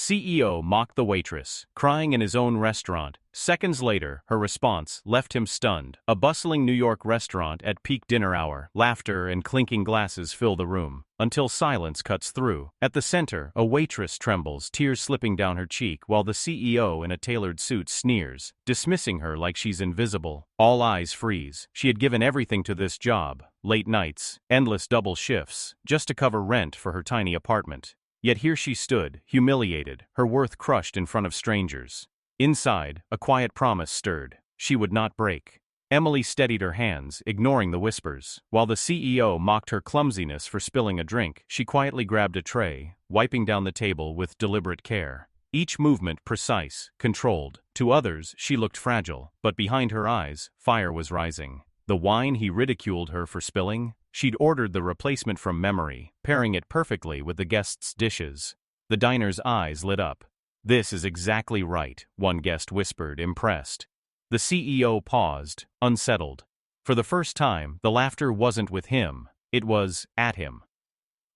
CEO mocked the waitress, crying in his own restaurant. Seconds later, her response left him stunned. A bustling New York restaurant at peak dinner hour. Laughter and clinking glasses fill the room, until silence cuts through. At the center, a waitress trembles, tears slipping down her cheek, while the CEO in a tailored suit sneers, dismissing her like she's invisible. All eyes freeze. She had given everything to this job. Late nights, endless double shifts, just to cover rent for her tiny apartment. Yet here she stood, humiliated, her worth crushed in front of strangers. Inside, a quiet promise stirred. She would not break. Emily steadied her hands, ignoring the whispers. While the CEO mocked her clumsiness for spilling a drink, she quietly grabbed a tray, wiping down the table with deliberate care. Each movement precise, controlled. To others, she looked fragile, but behind her eyes, fire was rising. The wine he ridiculed her for spilling? She'd ordered the replacement from memory, pairing it perfectly with the guests' dishes. The diner's eyes lit up. "This is exactly right," one guest whispered, impressed. The CEO paused, unsettled. For the first time, the laughter wasn't with him, it was at him.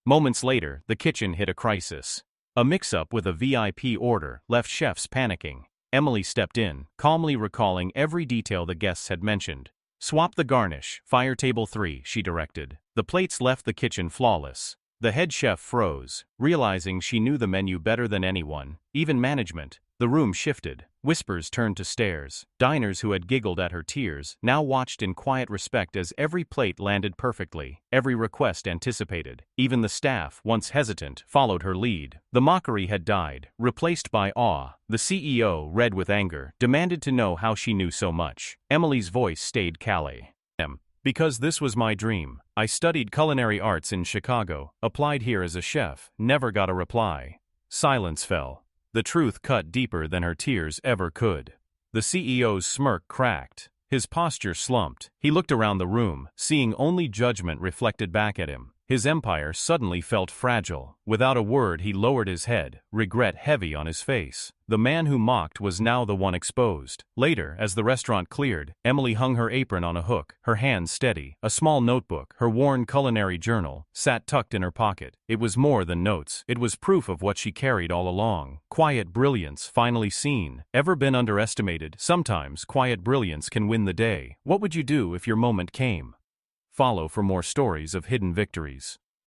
Moments later, the kitchen hit a crisis. A mix-up with a VIP order left chefs panicking. Emily stepped in, calmly recalling every detail the guests had mentioned. "Swap the garnish, fire table 3, she directed. The plates left the kitchen flawless. The head chef froze, realizing she knew the menu better than anyone, even management. The room shifted. Whispers turned to stares. Diners who had giggled at her tears now watched in quiet respect as every plate landed perfectly, every request anticipated. Even the staff, once hesitant, followed her lead. The mockery had died, replaced by awe. The CEO, red with anger, demanded to know how she knew so much. Emily's voice stayed calm. "Because this was my dream. I studied culinary arts in Chicago, applied here as a chef, never got a reply." Silence fell. The truth cut deeper than her tears ever could. The CEO's smirk cracked. His posture slumped. He looked around the room, seeing only judgment reflected back at him. His empire suddenly felt fragile. Without a word, he lowered his head, regret heavy on his face. The man who mocked was now the one exposed. Later, as the restaurant cleared, Emily hung her apron on a hook, her hands steady. A small notebook, her worn culinary journal, sat tucked in her pocket. It was more than notes. It was proof of what she carried all along. Quiet brilliance, finally seen. Ever been underestimated? Sometimes quiet brilliance can win the day. What would you do if your moment came? Follow for more stories of hidden victories.